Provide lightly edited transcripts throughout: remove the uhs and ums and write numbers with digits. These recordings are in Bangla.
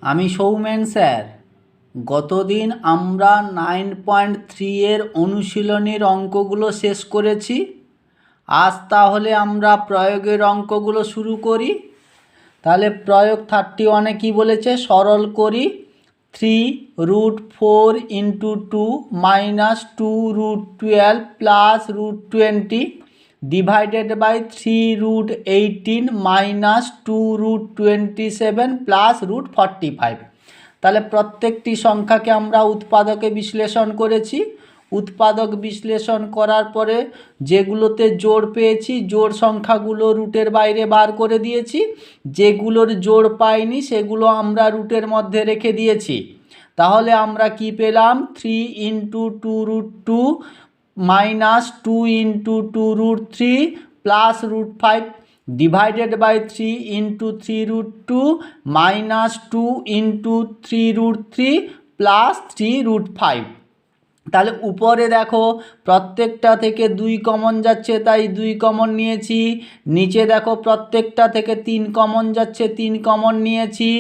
আমি সৌমেন স্যার। গতদিন আমরা 9.3 এর অনুশীলনীর অঙ্কগুলো শেষ করেছি। আজ তাহলে আমরা প্রয়োগের অঙ্কগুলো শুরু করি। তাহলে প্রয়োগ 31-এ কী বলেছে? সরল করি। 3√4 × 2 - 2√12 + √20 ডিভাইডেড বাই 3√18 - 2√27 + √45। তাহলে প্রত্যেকটি সংখ্যাকে আমরা উৎপাদকে বিশ্লেষণ করেছি। উৎপাদক বিশ্লেষণ করার পরে যেগুলোতে জোড় পেয়েছি জোড় সংখ্যাগুলো রুটের বাইরে বার করে দিয়েছি, যেগুলোর জোড় পাইনি সেগুলো আমরা রুটের মধ্যে রেখে দিয়েছি। তাহলে আমরা কি পেলাম? 3 × 2√2 - 2 × 2√3 + √5 ডিভাইডেড বাই 3 × 3√2 - 2 × 3√3 + 3√5। তাহলে উপরে দেখো প্রত্যেকটা থেকে 2 কমন যাচ্ছে, তাই 2 কমন নিয়েছি। নিচে দেখো প্রত্যেকটা থেকে 3 কমন যাচ্ছে, 3 কমন নিয়েছি।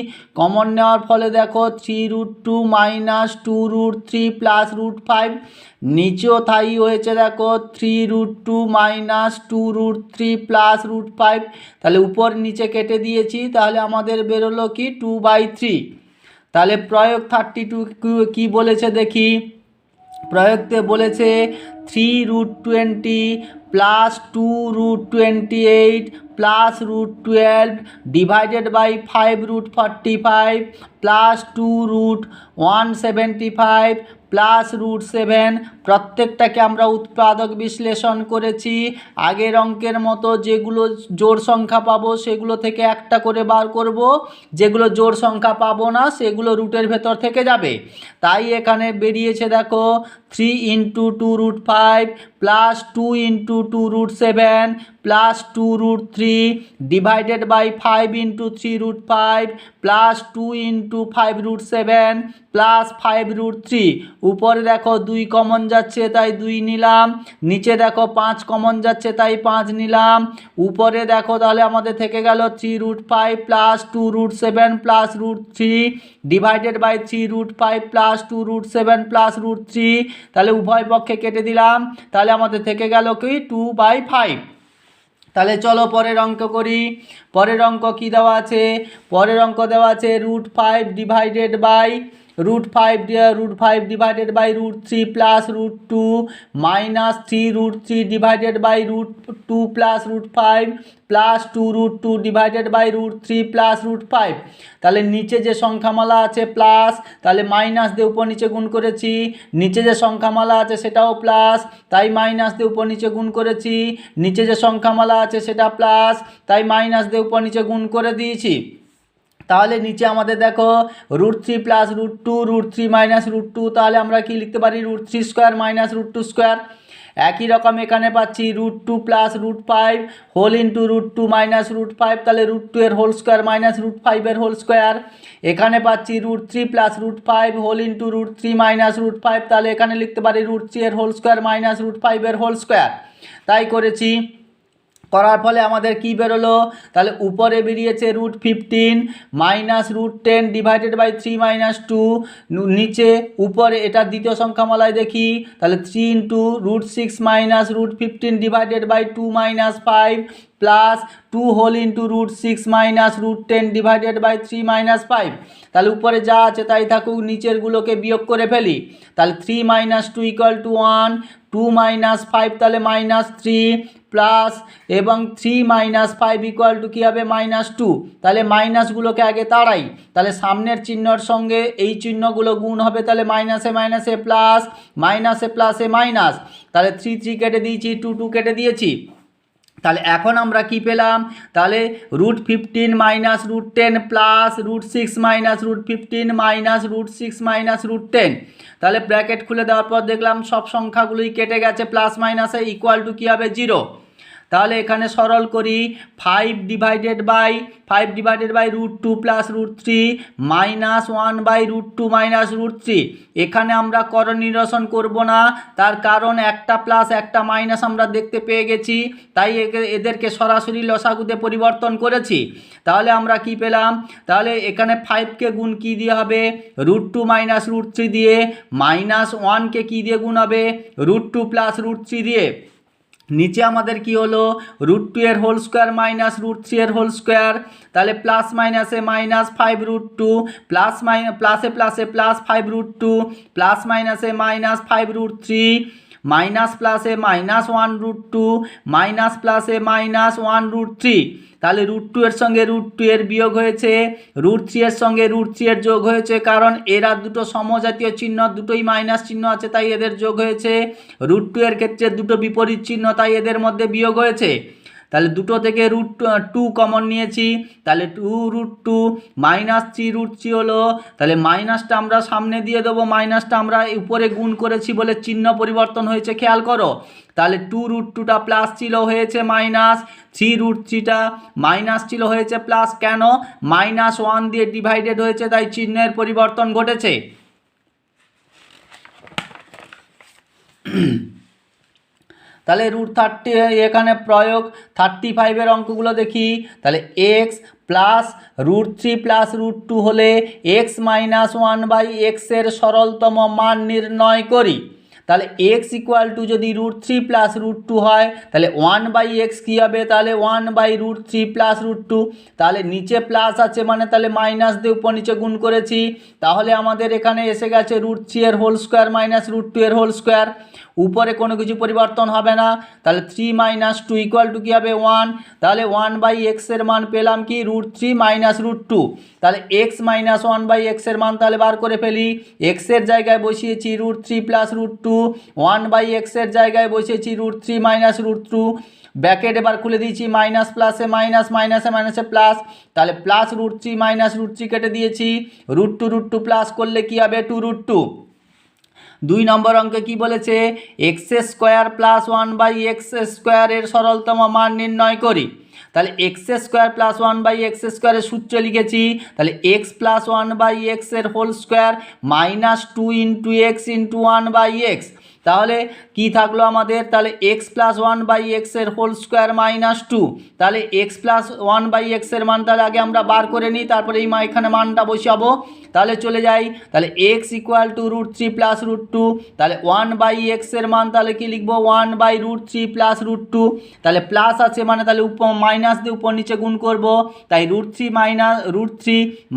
কমন নেওয়ার ফলে দেখো 3√2 - 2√3 + √5। নিচেও তাই হয়েছে, দেখো 3√2 - 2√3 + √5। তাহলে উপর নিচে কেটে দিয়েছি, তাহলে আমাদের বেরোলো কি 2/3। তাহলে প্রয়োগ 32 কি বলেছে দেখি। প্রয়োগতে বলেছে 3√20 + 2√28 + √12 ডিভাইডেড বাই 5√45 + 2√175 + √7। প্রত্যেকটাকে আমরা উৎপাদক বিশ্লেষণ করেছি। আগের অঙ্কের মতো যেগুলো জোড় সংখ্যা পাবো সেগুলো থেকে একটা করে বার করব, যেগুলো জোড় সংখ্যা পাবো না সেগুলো রুটের ভেতর থেকে যাবে। তাই এখানে বেরিয়েছে দেখো 3 × 2√5 + 2 × 2√7 + 2√3 ডিভাইডেড বাই 5 × 3√5 + 2 × 5√7 + 5√3। উপরে দেখো 2 কমন যাচ্ছে তাই 2 নিলাম। নিচে দেখো 5 কমন যাচ্ছে তাই 5 নিলাম। উপরে দেখো তাহলে আমাদের থেকে গেল 3√5 + 2√7 + √3 ডিভাইডেড বাই 3√5 + 2√7 + √3। তাহলে উভয় পক্ষে কেটে দিলাম, তাহলে আমাদের থেকে গেল কি 2/5। তাহলে চলো পরের অঙ্ক করি। পরের অঙ্ক কি দেওয়া আছে? পরের অঙ্ক দেওয়া আছে √5 divided by √5 divided by √3 + √2 - 3√3 divided by √2 + √5 + 2√2 divided by √3 + √5। তাহলে নিচে যে সংখ্যামালা আছে প্লাস, তাহলে মাইনাস দিয়ে উপর নিচে গুণ করেছি। নিচে যে সংখ্যামালা আছে সেটাও প্লাস, তাই মাইনাস দিয়ে উপর নিচে গুণ করেছি। নিচে যে সংখ্যামালা আছে সেটা প্লাস, তাই মাইনাস দিয়ে উপর নিচে গুণ করে দিয়েছি। তাহলে নিচে আমাদের দেখো √3 + √2 √3 - √2, তাহলে আমরা কি লিখতে পারি? √3² - √2²। একই রকম এখানে পাচ্ছি √2 + √5 হোল ইন্টু √2 - √5, তাহলে √2 এর হোল স্কোয়ার - √5 এর হোল স্কোয়ার। এখানে পাচ্ছি √3 + √5 হোল ইন্টু √3 - √5, তাহলে এখানে লিখতে পারি √3 এর হোল স্কোয়ার - √5 এর হোল স্কোয়ার। তাই করেছি। করার ফলে আমাদের কি বেরোলো? তাহলে উপরে বেরিয়েছে √15 - √10 ডিভাইডেড বাই 3 - 2। নিচে উপরে এটা দ্বিতীয় সংখ্যামালায় দেখি, তাহলে 3 × √6 - √15 divided by 2 - 5 plus 2 whole into √6 - √10 divided by 3 - 5। তাহলে উপরে যা আছে তাই থাকুক, নিচেরগুলোকে বিয়োগ করে ফেলি। তাহলে 3 - 2 = 1, 2 - 5 তাহলে -3 প্লাস এবং 3 - 5 = কী হবে? -2। তাহলে মাইনাসগুলোকে আগে তাড়াই, তাহলে সামনের চিহ্নর সঙ্গে এই চিহ্নগুলো গুণ হবে, তাহলে মাইনাসে মাইনাসে প্লাস, মাইনাসে প্লাসে মাইনাস। তাহলে 3 3 কেটে দিয়েছি, 2 2 কেটে দিয়েছি। তাহলে এখন আমরা কি পেলাম? তাহলে √15 - √10 প্লাস √6 - √15 মাইনাস √6 - √10। তাহলে ব্র্যাকেট খুলে দেওয়ার পর দেখলাম সব সংখ্যাগুলোই কেটে গেছে প্লাস মাইনাসে, ইকুয়াল টু কী হবে? 0। তাহলে এখানে সরল করি, 5/5 √2 প্লাস √3 মাইনাস 1/√2 মাইনাস √3। এখানে আমরা করণ নিরসন করব না, তার কারণ একটা প্লাস একটা মাইনাস আমরা দেখতে পেয়ে গেছি, তাই এদেরকে সরাসরি লসাগুতে পরিবর্তন করেছি। তাহলে আমরা কি পেলাম, তাহলে এখানে 5কে গুণ কি দিয়ে হবে, √2 মাইনাস √3 দিয়ে, মাইনাস 1কে কি দিয়ে গুণ হবে, √2 প্লাস √3 দিয়ে। নিচে আমাদের কি হলো, √2 এর হোল স্কোয়ার মাইনাস √3 এর হোল স্কোয়ার। তাহলে প্লাস মাইনাসে মাইনাস 5√2 প্লাসে প্লাসে প্লাস 5√2 প্লাস মাইনাসে মাইনাস 5√3 মাইনাস প্লাসে মাইনাস 1√2 মাইনাস প্লাসে মাইনাস 1√3। তাহলে √2 এর সঙ্গে √2 এর বিয়োগ হয়েছে, √3 এর সঙ্গে √3 এর যোগ হয়েছে, কারণ এরা দুটো সমজাতীয় চিহ্ন, দুটোই মাইনাস চিহ্ন আছে তাই এদের যোগ হয়েছে। √2 এর ক্ষেত্রে দুটো বিপরীত চিহ্ন তাই এদের মধ্যে বিয়োগ হয়েছে। তাহলে দুটো থেকে √2 কমন নিয়েছি, তাহলে 2√2 মাইনাস 3√3 হলো। তাহলে মাইনাসটা আমরা সামনে দিয়ে দেবো, মাইনাসটা আমরা উপরে গুণ করেছি বলে চিহ্ন পরিবর্তন হয়েছে, খেয়াল করো। তাহলে 2√2টা প্লাস ছিল হয়েছে মাইনাস, 3√3টা মাইনাস ছিল হয়েছে প্লাস। কেন, -1 দিয়ে ডিভাইডেড হয়েছে তাই চিহ্নের পরিবর্তন ঘটেছে। তাহলে √30 এখানে প্রয়োগ, 35-এর অঙ্কগুলো দেখি। তাহলে x প্লাস √3 প্লাস √2 হলে x মাইনাস 1/x এর সরলতম মান নির্ণয় করি। তাহলে x ইকুয়াল টু যদি √3 প্লাস √2 হয় তাহলে 1/x কী হবে, তাহলে 1/√3 প্লাস √2। তাহলে নিচে প্লাস আছে মানে তাহলে মাইনাস দিয়ে উপর নিচে গুণ করেছি, তাহলে আমাদের এখানে এসে গেছে √3 এর হোল স্কোয়ার মাইনাস √2 এর হোল স্কোয়ার। উপরে কোনো কিছু পরিবর্তন হবে না, তাহলে 3 - 2 ইকুয়াল টু কী হবে 1। তাহলে 1/x এর মান পেলাম কি √3 মাইনাস √2। তাহলে x মাইনাস 1/x এর মান তাহলে বার করে ফেলি। x এর জায়গায় বসিয়েছি √3 প্লাস √2, 1/x এর জায়গায় বসিয়েছি √3 মাইনাস √2। ব্র্যাকেট এবার খুলে দিয়েছি, মাইনাস প্লাসে মাইনাস মাইনাসে মাইনাসে প্লাস, তাহলে প্লাস √3 মাইনাস √3 কেটে দিয়েছি, √2 প্লাস করলে কি হবে 2√2। 2 নম্বর অঙ্কে কি বলেছে, x² প্লাস 1/x² এর সরলতম মান নির্ণয় করি। তাহলে x² প্লাস 1/x² এর সূত্র লিখেছি, তাহলে x প্লাস 1/x এর whole square minus 2 × x × 1/x। তাহলে কি থাকলো আমাদের, তাহলে x প্লাস 1/x এর হোল স্কোয়ার মাইনাস 2। তাহলে x প্লাস 1/x এর মান তাহলে আগে আমরা বার করে নিই, তারপরে এই এখানে মানটা বসাবো। তাহলে চলে যাই, তাহলে x ইকুয়াল টু √3 প্লাস √2। তাহলে 1/x এর মান তাহলে কি লিখবো 1/√3 প্লাস √2। তাহলে প্লাস আছে মানে তাহলে মাইনাস দিয়ে উপর নিচে গুণ করব, তাই √3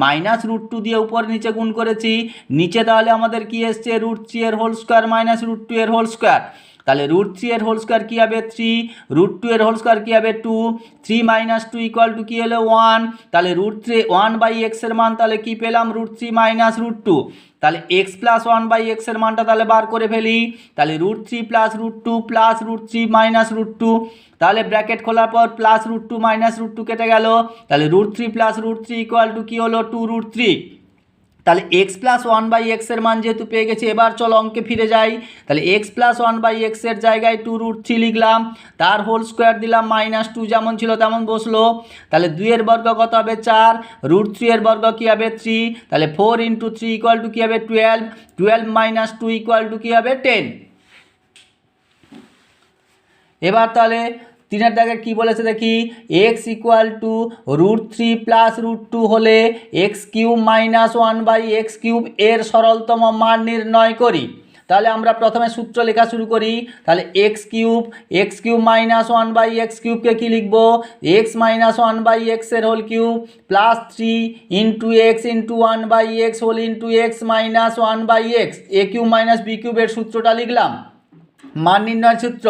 মাইনাস √2 দিয়ে উপর নিচে গুণ করেছি। নিচে তাহলে আমাদের কি এসছে √3 এর হোল স্কোয়ার মাইনাস √2 এর হোল স্কোয়ার। তাহলে √3 এর হোল স্কোয়ার কী হবে 3, √2 এর হোল স্কোয়ার কী হবে 2, 3 - 2 ইকুয়াল টু কী হলো 1। তাহলে √3 1/x এর মান তাহলে কি পেলাম √3 মাইনাস √2। তাহলে x প্লাস 1/x এর মানটা তাহলে বার করে ফেলি, তাহলে √3 প্লাস √2 প্লাস √3 মাইনাস √2। তাহলে ব্র্যাকেট খোলার পর প্লাস √2 মাইনাস √2 কেটে গেল, তাহলে √3 প্লাস √3 ইকুয়াল টু কী হলো 2√3। তাহলে x প্লাস 1/x এর মান যেহেতু পেয়ে গেছি, এবার চলো অঙ্কে ফিরে যাই। তাহলে x প্লাস 1/x এর জায়গায় 2√3 লিখলাম, তার হোল স্কোয়ার দিলাম -2 যেমন ছিল তেমন বসলো। তাহলে 2 এর বর্গ কত হবে 4, √3 এর বর্গ কী হবে 3, তাহলে 4 × 3 ইকুয়াল টু কী হবে 12, 12 - 2 ইকুয়াল টু কী হবে 10। এবার তাহলে 3-এর দাগে কী বলেছে দেখি, x ইকুয়াল টু √3 প্লাস √2 হলে x³ মাইনাস 1/x³ এর সরলতম মান নির্ণয় করি। তাহলে আমরা প্রথমে সূত্র লেখা শুরু করি। তাহলে x³ মাইনাস 1/x³ কী লিখব, x মাইনাস 1/x এর whole cube plus 3 × x × 1/x whole into x minus 1/x, a³ minus b³ এর সূত্রটা লিখলাম, মান নির্ণয়ের সূত্র।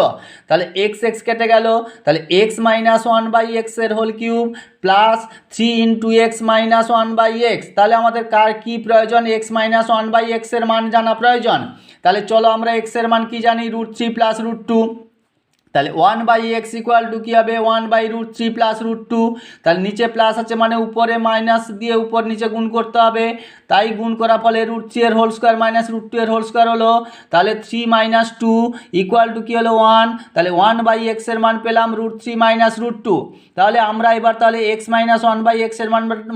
তাহলে x কেটে গেল, তাহলে x মাইনাস 1/x এর whole cube plus 3 × x minus 1/x। তাহলে আমাদের কার কি প্রয়োজন, x মাইনাস 1/x এর মান জানা প্রয়োজন। তাহলে চলো আমরা x এর মান কি জানি √3 প্লাস √2। তাহলে 1/x ইকুয়াল টু কী হবে 1/√3 প্লাস √2। তাহলে নিচে প্লাস আছে মানে উপরে মাইনাস দিয়ে উপর নিচে গুণ করতে হবে, তাই গুণ করার ফলে √3 এর হোল স্কোয়ার মাইনাস √2 এর হোল স্কোয়ার হলো। তাহলে 3 - 2 ইকুয়াল টু কী হলো 1। তাহলে 1/x এর মান পেলাম √3 মাইনাস √2। তাহলে আমরা এবার তাহলে x মাইনাস 1/x এর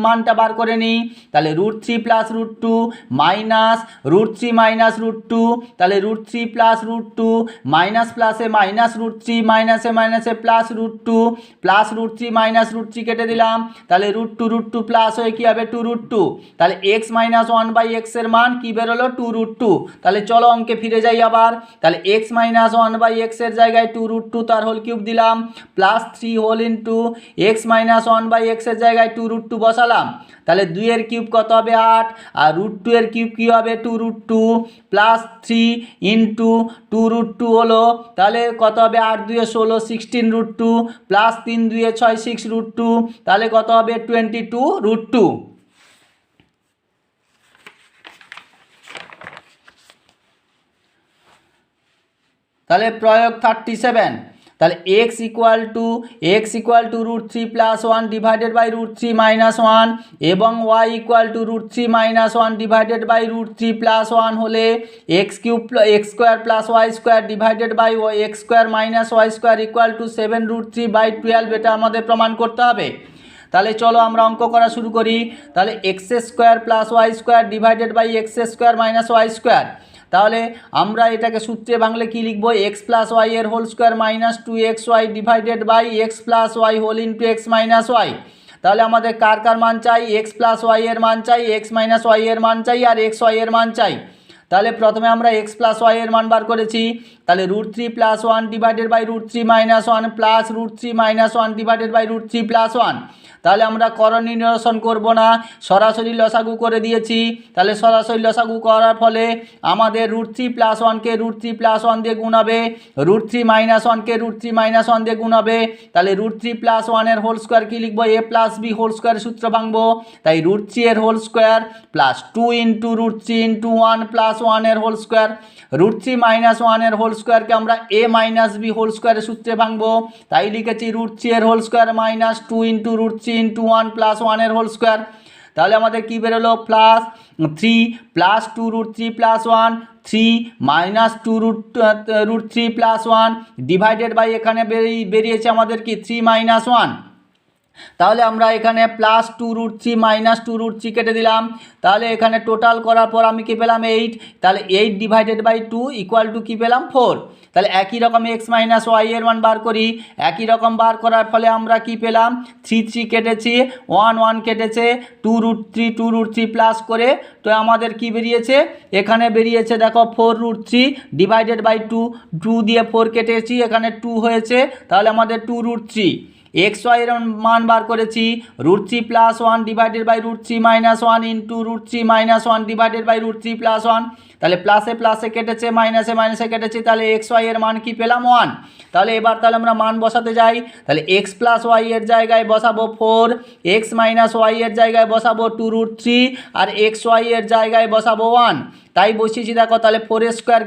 মানটা বার করে নিই। তাহলে √3 প্লাস √2 মাইনাস √3 মাইনাস √2, তাহলে √3 প্লাস √2 মাইনাস প্লাসে মাইনাস √3 মাইনাসে মাইনাসে প্লাস √2 প্লাস √3 মাইনাস √3 কেটে দিলাম, তাহলে √2 প্লাস হয়ে কী হবে 2√2। তাহলে x মাইনাস 1/x এর মান কী বেরোলো 2√2। তাহলে চলো অঙ্কে ফিরে যাই আবার। তাহলে x মাইনাস 1/x এর জায়গায় 2√2 তার হোল কিউব দিলাম plus 3 whole into x minus 1/x এর জায়গায় 2√2 বসালাম। তাহলে 2 এর কিউব কত হবে 8, আর √2 এর কিউব কী হবে 2√2 প্লাস 3 ইন্টু 2√2 হলো, তাহলে কত হবে 8 2 16 16√2 প্লাস 3 2 6 6√2, তাহলে কত হবে 22√2। তাহলে প্রয়োগ 37। তাহলে x equal to √3 plus 1 divided by √3 minus 1 এবং y equal to √3 minus 1 divided by √3 plus 1 হলে x square plus y square divided by x square minus y square equal to 7√3/12, এটা আমাদের প্রমাণ করতে হবে। তাহলে চলো আমরা অঙ্ক করা শুরু করি। তাহলে x square plus y square divided by x square minus y square, তাহলে আমরা এটাকে সূত্রে বাংলা কি লিখব x প্লাস ওয়াই এর whole square minus 2xy divided by x plus y whole into x minus y. তাহলে আমাদের কার কার মান চাই x প্লাস ওয়াই এর মান চাই, x মাইনাস ওয়াই এর মান চাই, আর x ওয়াই এর মান চাই। তাহলে প্রথমে আমরা x প্লাস ওয়াই এর মান বার করেছি। তাহলে √3 plus 1 divided by √3 minus 1 plus √3 minus 1 divided by √3 plus 1। তাহলে আমরা করণীয় নিরসন করব না, সরাসরি লসাগু করে দিয়েছি। তাহলে সরাসরি লসাগু করার ফলে আমাদের √3 প্লাস 1কে √3 প্লাস 1 দিয়ে গুণ হবে, √3 মাইনাস 1কে √3 মাইনাস 1 দিয়ে গুণ হবে। তাহলে √3 প্লাস 1 এর হোল স্কোয়ার কী লিখবো a প্লাস বি হোল স্কোয়ারের সূত্র ভাঙবো। তাই √3 এর whole square plus 2 into √3 into 1 plus 1 এর হোল স্কোয়ার, √3 মাইনাস 1 এর হোল স্কোয়ারকে আমরা a মাইনাস বি হোল স্কোয়ারের সূত্রে ভাঙবো। তাই লিখেছি √3 এর whole square minus 2 into √3 into 1 plus 1 এর হোল স্কোয়ার। তাহলে আমাদের কী বেরোলো plus 3 plus 2 √3 plus 1 3 minus 2 √3 plus 1 divided by এখানে বেরিয়েছে আমাদের কি 3 মাইনাস 1। তাহলে আমরা এখানে প্লাস 2 √3 মাইনাস 2 √3 কেটে দিলাম। তাহলে এখানে টোটাল করার পর আমি কী পেলাম 8। তাহলে 8 ডিভাইডেড বাই 2 ইকুয়াল টু কী পেলাম 4। তাহলে একই রকম x মাইনাস ওয়াই এর মান বার করি। একই রকম বার করার ফলে আমরা কি পেলাম 3 3 কেটেছি, 1 1 কেটেছে, 2 √3 প্লাস করে তো আমাদের কি বেরিয়েছে এখানে বেরিয়েছে দেখো 4 √3 ডিভাইডেড বাই 2 দিয়ে 4 কেটেছি, এখানে 2 হয়েছে। তাহলে আমাদের 2 √3 x y এর মান বার করেছি √3 plus 1 divided by √3 minus 1 into √3 minus 1 divided by √3 plus 1। তাহলে প্লাসে প্লাসে কেটেছে, মাইনাসে মাইনাসে কেটেছে, তাহলে x y এর মান কি পেলাম 1। তাহলে এবার তাহলে আমরা মান বসাতে যাই। তাহলে x প্লাস ওয়াই এর জায়গায় বসাবো 4, x মাইনাস ওয়াই এর জায়গায় বসাবো 2 √3 আর x y এর জায়গায় বসাবো 1। তাই বসিয়েছি দেখো। তাহলে 4 স্কোয়ার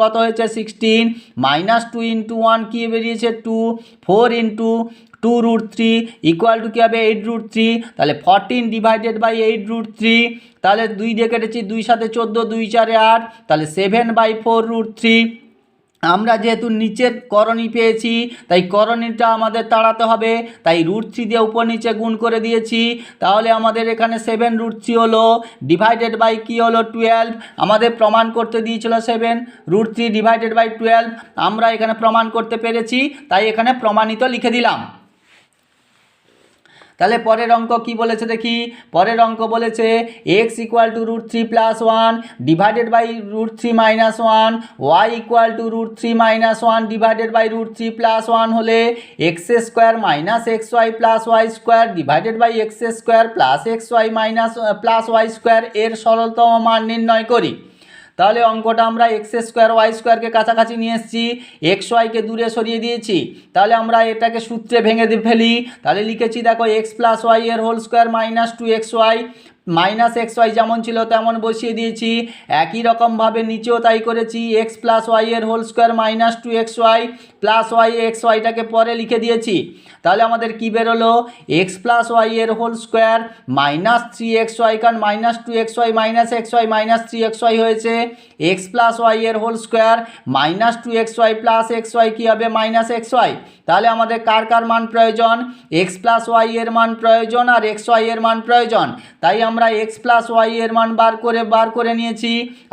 কত হয়েছে 16 মাইনাস 2 ইন্টু 1 কি বেরিয়েছে 2, 4 ইন্টু 2 √3 ইকুয়াল টু কী হবে 8 √3। তাহলে 14 ডিভাইডেড বাই 8 √3, তাহলে 2 দিয়ে কেটেছি, 2 সাথে 14, 2 4 8, তাহলে 7/4 √3। আমরা যেহেতু নিচের করণী পেয়েছি তাই করণীটা আমাদের তাড়াতে হবে, তাই √3 দিয়ে উপর নিচে গুণ করে দিয়েছি। তাহলে আমাদের এখানে 7 √3 হলো ডিভাইডেড বাই কী হলো 12। আমাদের প্রমাণ করতে দিয়েছিল 7 √3 ডিভাইডেড বাই 12, আমরা এখানে প্রমাণ করতে পেরেছি তাই এখানে প্রমাণিত লিখে দিলাম। তাহলে পরের অঙ্ক কি বলেছে দেখি। পরের অঙ্ক বলেছে x equal to √3 plus 1 divided by √3 minus 1, y equal to √3 minus 1 divided by √3 plus 1 হলে x square minus xy plus y square divided by x square plus xy minus plus y square এর সরলতম মান নির্ণয় করি। তাহলে অঙ্কটা আমরা x স্কোয়ার ওয়াই স্কোয়ারকে কাছাকাছি নিয়ে এসেছি, এক্স ওয়াইকে দূরে সরিয়ে দিয়েছি। তাহলে আমরা এটাকে সূত্রে ভেঙে ফেলি। তাহলে লিখেছি দেখো x প্লাস ওয়াই এর whole square minus 2xy minus x y যেমন ছিল তেমন বসিয়ে দিয়েছি। একই রকমভাবে নিচেও তাই করেছি, এক্স প্লাস ওয়াই এর whole square minus two X Y plus Y, X ওয়াইটাকে পরে লিখে দিয়েছি। তাহলে আমাদের কী বেরোলো, এক্স প্লাস ওয়াই এর whole square minus three X Y, কারণ minus two X Y minus x Y minus three X Y হয়েছে। এক্স প্লাস ওয়াই এর whole square minus two X Y plus X Y কী হবে, মাইনাস এক্স ওয়াই। তাহলে আমাদের কার কার মান প্রয়োজন, এক্স প্লাস ওয়াই এর মান প্রয়োজন আর এক্স ওয়াই এর মান প্রয়োজন। তাই আমরা এক্স প্লাস ওয়াই এর মান বার করে নিয়েছি।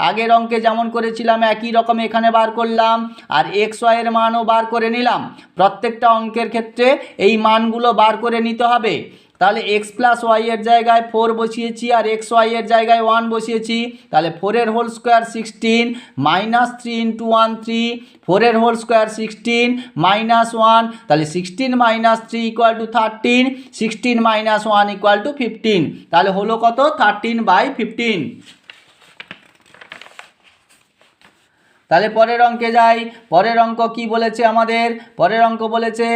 আগের অঙ্কে যেমন করেছিলাম একই রকম এখানে বার করলাম, আর এক্স ওয়াই এর মানও বার করে নিলাম। প্রত্যেকটা অঙ্কের ক্ষেত্রে এই মানগুলো বার করে নিতে হবে। তাহলে এক্স প্লাস ওয়াই এর জায়গায় 4 বসিয়েছি আর এক্স ওয়াই এর জায়গায় 1 বসিয়েছি। তাহলে 4 whole square 16 minus 3 into 1 3, 4 whole square 16 minus 1, তাহলে 16 minus 3 equal to 13, 16 minus 1 equal to 15। তাহলে হলো কত, 13/15। তাহলে পরের অঙ্কে যাই। পরের অঙ্ক কি বলেছে আমাদের, পরের অঙ্ক বলেছে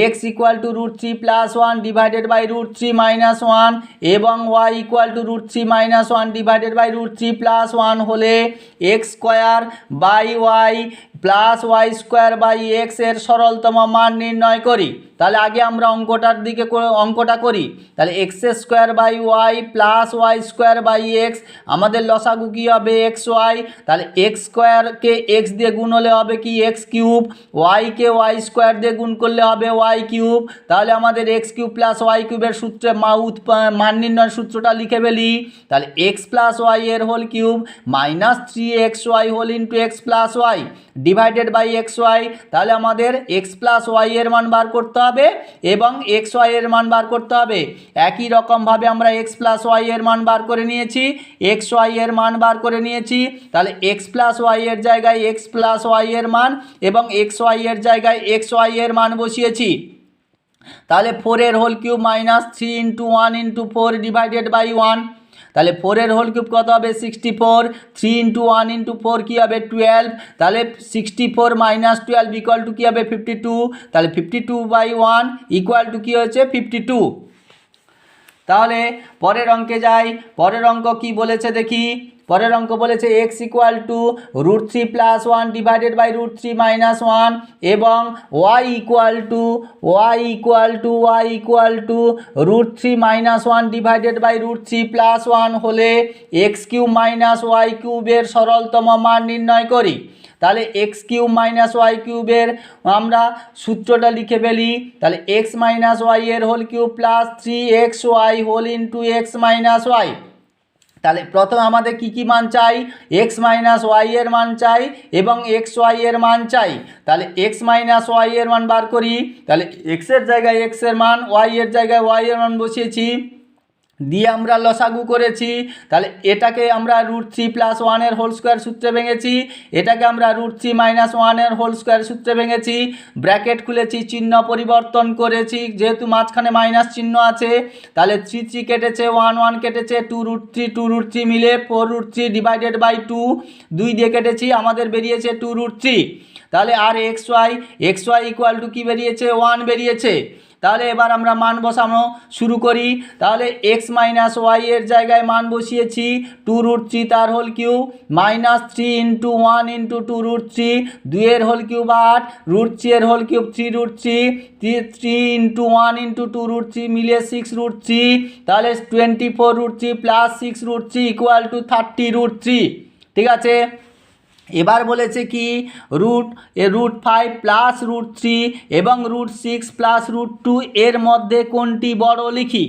x equal to √3 plus 1 divided by √3 minus 1 এবং y equal to √3 minus 1 divided by √3 plus 1 হলে x square by y plus y square by x এর সরলতম মান নির্ণয় করি। তাহলে আগে আমরা অঙ্কটা করি। তাহলে x square by y plus y square by x, আমাদের লসাগু কী হবে, এক্স ওয়াই। তাহলে এক্স স্কোয়ারকে এক্স দিয়ে গুণ হলে হবে কি, এক্স কিউব। ওয়াইকে ওয়াই স্কোয়ার দিয়ে গুণ করলে হবে ওয়াই কিউব। তাহলে আমাদের এক্স কিউব প্লাস ওয়াই কিউবের সূত্রে মান নির্ণয়ের সূত্রটা লিখে ফেলি। তাহলে এক্স প্লাস ওয়াই এর whole cube minus 3xy whole into x plus y divided by x y. তাহলে আমাদের এক্স প্লাস ওয়াই এর মান বার করতে হবে এবং এক্স ওয়াই এর মান বার করতে হবে। একই রকমভাবে আমরা এক্স প্লাস ওয়াই এর মান বার করে নিয়েছি, এক্স ওয়াই এর মান বার করে নিয়েছি। তাহলে এক্স প্লাস ওয়াই এর জায়গায় এক্স প্লাস ওয়াই এর মান এবং এক্স ওয়াই এর জায়গায় এক্স ওয়াই এর মান বসিয়েছি। তাহলে 4 whole cube minus 3 into 1 into 4 divided by 1। তাহলে 4 হোল কিউব কত হবে, 64। 3 ইন্টু 1 ইন্টু 4 কী হবে, 12। তাহলে 64 মাইনাস 12 ইকুয়াল টু কী হবে, 52। তাহলে 52/1 ইকুয়াল টু কী হয়েছে, 52। তাহলে পরের অঙ্কে যাই। পরের অঙ্ক কি বলেছে দেখি। পরের অঙ্ক বলেছে x equal to √3 plus 1 divided by √3 minus 1 এবং y equal to √3 minus 1 divided by √3 plus 1 হলে এক্স কিউব মাইনাস ওয়াই কিউবের সরলতম মান নির্ণয় করি। তাহলে এক্স কিউব মাইনাস ওয়াই কিউবের আমরা সূত্রটা লিখে ফেলি। তাহলে এক্স মাইনাস ওয়াই এর whole cube plus 3xy whole into x minus y. তাহলে প্রথমে আমাদের কি কি মান চাই, এক্স মাইনাস ওয়াই এর মান চাই এবং এক্স ওয়াই এর মান চাই। তাহলে এক্স মাইনাস ওয়াই এর মান বার করি। তাহলে এক্সের জায়গায় এক্সের মান, ওয়াই এর জায়গায় ওয়াই এর মান বসিয়েছি, দিয়ে আমরা লসাগু করেছি। তাহলে এটাকে আমরা √3 প্লাস 1 এর হোল স্কোয়ার সূত্রে ভেঙেছি, এটাকে আমরা √3 মাইনাস 1 এর হোল স্কোয়ার সূত্রে ভেঙেছি। ব্র্যাকেট খুলেছি, চিহ্ন পরিবর্তন করেছি, যেহেতু মাঝখানে মাইনাস চিহ্ন আছে। তাহলে 3 3 কেটেছে, 1 1 কেটেছে, 2√3 মিলে 4√3 ডিভাইডেড বাই 2 দিয়ে কেটেছি, আমাদের বেরিয়েছে 2√3। তাহলে আর এক্স ওয়াই ইকুয়াল টু কী বেরিয়েছে, 1 বেরিয়েছে। তাহলে এবার আমরা মান বসানো শুরু করি। তাহলে এক্স মাইনাস ওয়াই এর জায়গায় মান বসিয়েছি 2√3 তার whole cube minus 3 into 1 into 2√3, 2 whole cube 8, √3 এর হোল কিউব 3√3, 3 ইন্টু 1 ইন্টু 2√3 মিলিয়ে 6√3। তাহলে 24√3 প্লাস 6√3 ইকুয়াল টু 30√3। ঠিক আছে। এবার বলেছে কি √5 প্লাস √3 এবং √6 প্লাস √2 এর মধ্যে কোনটি বড় লিখি।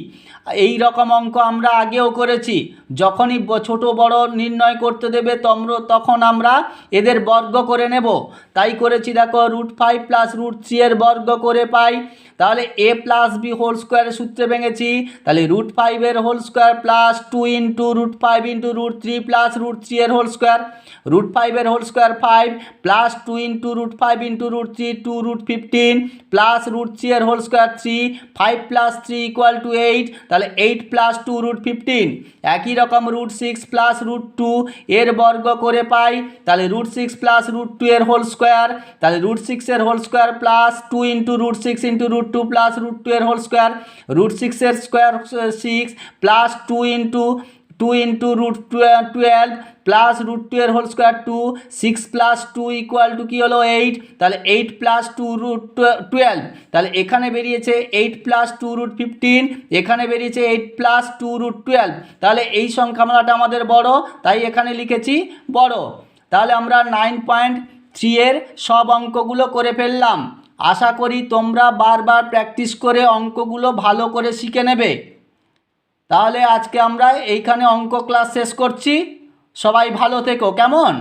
এই রকম অঙ্ক আমরা আগেও করেছি। যখনই ছোট বড় নির্ণয় করতে দেবে তখন আমরা এদের বর্গ করে নেব। তাই করেছি, দেখো √5 প্লাস √3 এর বর্গ করে পাই। তাহলে a প্লাস বি হোল স্কোয়ারের সূত্রে ভেঙেছি। তাহলে √5 এর whole square plus 2 into √5 into √3 plus √3 এর হোল স্কোয়ার। √5 এর whole square 5 plus 2 into √5 into √3 2√15 plus √3 এর whole square 3, 5 plus 3 equal to 8। তাহলে 8 প্লাস 2 √15। একই রকম √6 প্লাস √2 এর বর্গ করে পাই, তাহলে √6 প্লাস √2 এর হোল স্কোয়ার, তাহলে √6 এর whole square plus 2 into √6 into √2 plus √2 এর হোল স্কোয়ার, √6 এর স্কোয়ার 6 প্লাস 2 ইন্টু √12 প্লাস √2 এর whole square 2, 6 plus 2 equal to কী হলো 8, তাহলে 8 প্লাস 2 √12, তাহলে এখানে বেরিয়েছে 8 প্লাস 2 √15, এখানে বেরিয়েছে 8 প্লাস 2 √12, তাহলে এই সংখ্যামালাটা আমাদের বড়, তাই এখানে লিখেছি বড়। তাহলে আমরা 9.3 এর সব অঙ্কগুলো করে ফেললাম। আশা করি তোমরা বারবার প্র্যাকটিস করে অঙ্কগুলো ভালো করে শিখে নেবে। তাহলে আজকে আমরা এইখানে অঙ্ক ক্লাস শেষ করছি। সবাই ভালো থেকো, কেমন?